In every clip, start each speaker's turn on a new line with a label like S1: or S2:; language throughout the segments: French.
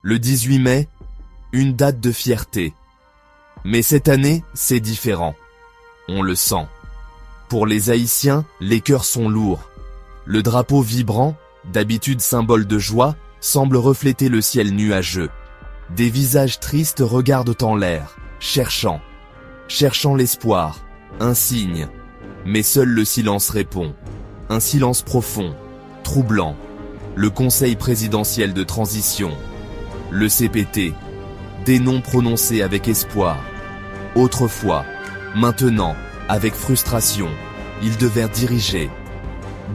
S1: Le 18 mai, une date de fierté. Mais cette année, c'est différent. On le sent. Pour les Haïtiens, les cœurs sont lourds. Le drapeau vibrant, d'habitude symbole de joie, semble refléter le ciel nuageux. Des visages tristes regardent en l'air, cherchant l'espoir, un signe. Mais seul le silence répond. Un silence profond, troublant. Le Conseil présidentiel de transition. Le CPT. Des noms prononcés avec espoir. Autrefois, maintenant, avec frustration, ils devaient diriger,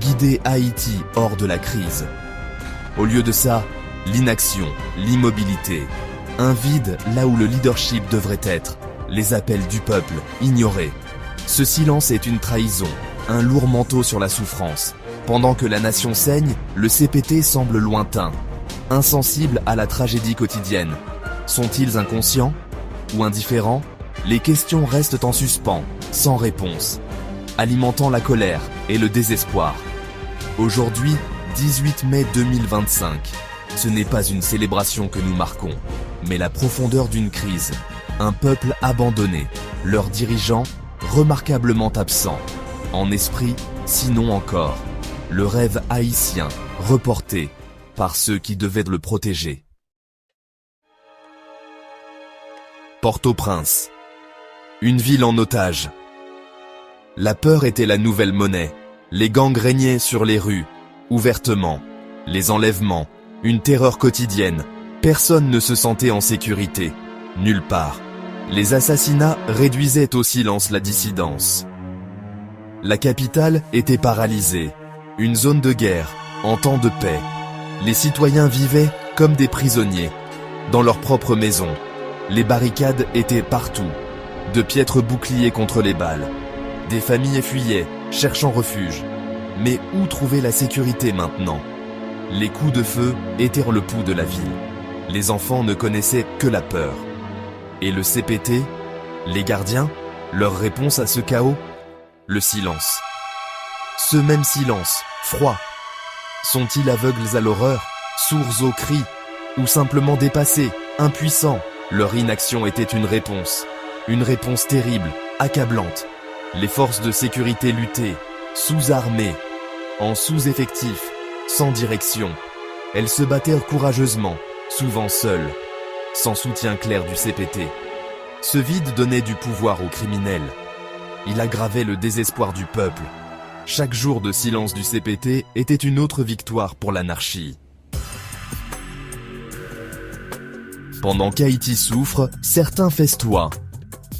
S1: guider Haïti hors de la crise. Au lieu de ça, l'inaction, l'immobilité, un vide là où le leadership devrait être, les appels du peuple ignorés. Ce silence est une trahison, un lourd manteau sur la souffrance. Pendant que la nation saigne, le CPT semble lointain, insensible à la tragédie quotidienne. Sont-ils inconscients ou indifférents? Les questions restent en suspens, sans réponse, alimentant la colère et le désespoir. Aujourd'hui, 18 mai 2025, ce n'est pas une célébration que nous marquons, mais la profondeur d'une crise. Un peuple abandonné, leurs dirigeants remarquablement absents. En esprit, sinon encore, le rêve haïtien reporté par ceux qui devaient le protéger. Port-au-Prince. Une ville en otage. La peur était la nouvelle monnaie. Les gangs régnaient sur les rues, ouvertement. Les enlèvements, une terreur quotidienne. Personne ne se sentait en sécurité. Nulle part. Les assassinats réduisaient au silence la dissidence. La capitale était paralysée. Une zone de guerre, en temps de paix. Les citoyens vivaient comme des prisonniers, dans leur propre maison. Les barricades étaient partout. De piètres boucliers contre les balles. Des familles fuyaient, cherchant refuge. Mais où trouver la sécurité maintenant? Les coups de feu étaient le pouls de la ville. Les enfants ne connaissaient que la peur. Et le CPT, les gardiens, leur réponse à ce chaos? Le silence. Ce même silence, froid. Sont-ils aveugles à l'horreur, sourds aux cris, ou simplement dépassés, impuissants? Leur inaction était une réponse terrible, accablante. Les forces de sécurité luttaient, sous-armées, en sous-effectif, sans direction. Elles se battaient courageusement, souvent seules, sans soutien clair du CPT. Ce vide donnait du pouvoir aux criminels. Il aggravait le désespoir du peuple. Chaque jour de silence du CPT était une autre victoire pour l'anarchie. Pendant qu'Haïti souffre, certains festoient.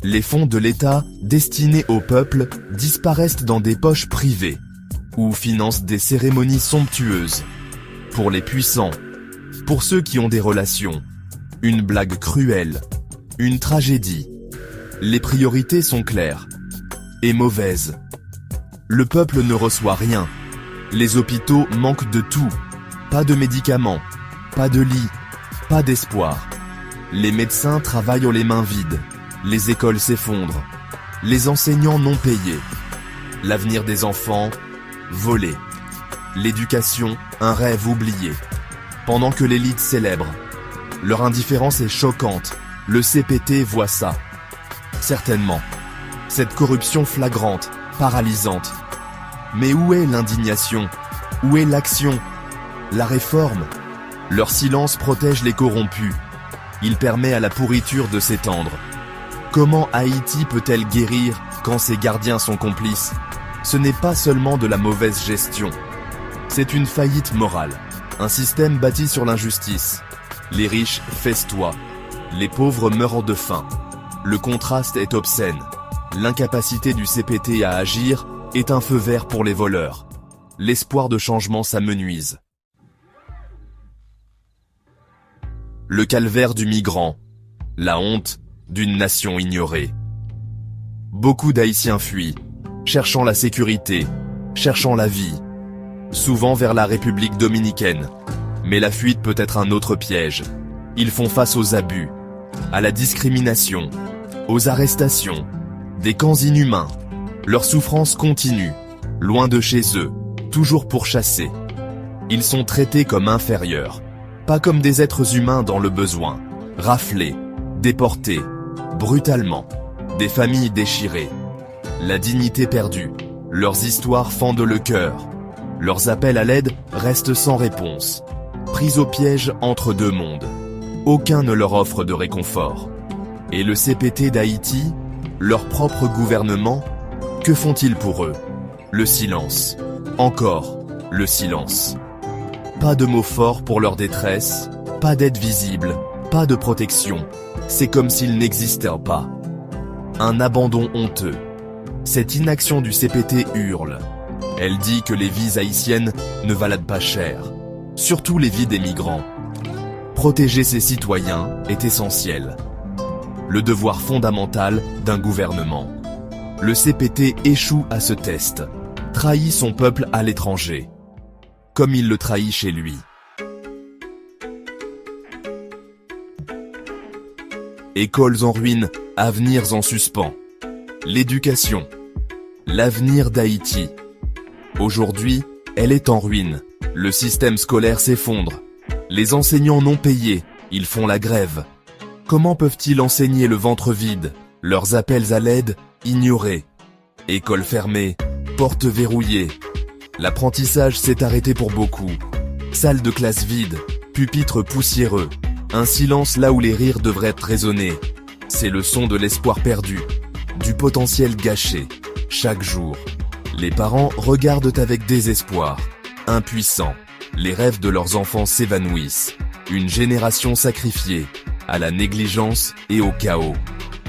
S1: Les fonds de l'État, destinés au peuple, disparaissent dans des poches privées, ou financent des cérémonies somptueuses. Pour les puissants, pour ceux qui ont des relations, une blague cruelle, une tragédie. Les priorités sont claires et mauvaises. Le peuple ne reçoit rien. Les hôpitaux manquent de tout. Pas de médicaments, pas de lits, pas d'espoir. Les médecins travaillent les mains vides. Les écoles s'effondrent. Les enseignants non payés. L'avenir des enfants, volé. L'éducation, un rêve oublié. Pendant que l'élite célèbre. Leur indifférence est choquante. Le CPT voit ça. Certainement. Cette corruption flagrante, paralysante. Mais où est l'indignation? Où est l'action? La réforme? Leur silence protège les corrompus. Il permet à la pourriture de s'étendre. Comment Haïti peut-elle guérir quand ses gardiens sont complices? Ce n'est pas seulement de la mauvaise gestion. C'est une faillite morale. Un système bâti sur l'injustice. Les riches festoient. Les pauvres meurent de faim. Le contraste est obscène. L'incapacité du CPT à agir est un feu vert pour les voleurs. L'espoir de changement s'amenuise. Le calvaire du migrant. La honte d'une nation ignorée. Beaucoup d'Haïtiens fuient, cherchant la sécurité, cherchant la vie, souvent vers la République dominicaine. Mais la fuite peut être un autre piège. Ils font face aux abus, à la discrimination, aux arrestations, des camps inhumains. Leur souffrance continue, loin de chez eux, toujours pourchassés. Ils sont traités comme inférieurs. pas comme des êtres humains dans le besoin, raflés, déportés, brutalement, des familles déchirées, la dignité perdue, leurs histoires fendent le cœur, leurs appels à l'aide restent sans réponse, pris au piège entre deux mondes. Aucun ne leur offre de réconfort. Et le CPT d'Haïti, leur propre gouvernement, que font-ils pour eux? Le silence. Encore le silence. Pas de mots forts pour leur détresse, pas d'aide visible, pas de protection. C'est comme s'ils n'existaient pas. Un abandon honteux. Cette inaction du CPT hurle. Elle dit que les vies haïtiennes ne valent pas cher. Surtout les vies des migrants. Protéger ses citoyens est essentiel. Le devoir fondamental d'un gouvernement. Le CPT échoue à ce test. Trahit son peuple à l'étranger. Comme il le trahit chez lui. Écoles en ruine, avenirs en suspens. L'éducation. L'avenir d'Haïti. Aujourd'hui, elle est en ruine. Le système scolaire s'effondre. Les enseignants non payés, ils font la grève. Comment peuvent-ils enseigner le ventre vide? Leurs appels à l'aide, ignorés. Écoles fermées, portes verrouillées. L'apprentissage s'est arrêté pour beaucoup. Salles de classe vides, pupitres poussiéreux. Un silence là où les rires devraient résonner. C'est le son de l'espoir perdu, du potentiel gâché, chaque jour. Les parents regardent avec désespoir, impuissants. Les rêves de leurs enfants s'évanouissent. Une génération sacrifiée, à la négligence et au chaos.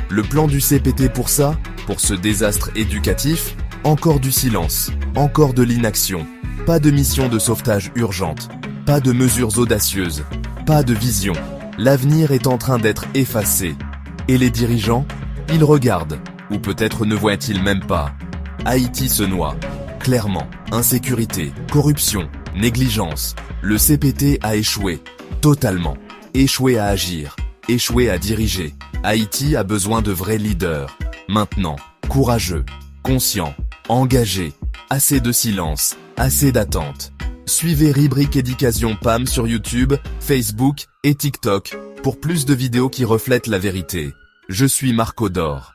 S1: Le plan du CPT pour ça, pour ce désastre éducatif, encore du silence, encore de l'inaction. Pas de mission de sauvetage urgente, pas de mesures audacieuses, pas de vision. L'avenir est en train d'être effacé. Et les dirigeants, ils regardent, ou peut-être ne voient-ils même pas. Haïti se noie. Clairement, insécurité, corruption, négligence. Le CPT a échoué. Totalement. Échoué à agir. Échoué à diriger. Haïti a besoin de vrais leaders. Maintenant. Courageux. Conscients. Engagés. Assez de silence. Assez d'attente. Suivez Rubrique Éducation PAM sur YouTube, Facebook et TikTok pour plus de vidéos qui reflètent la vérité. Je suis Marco Dor.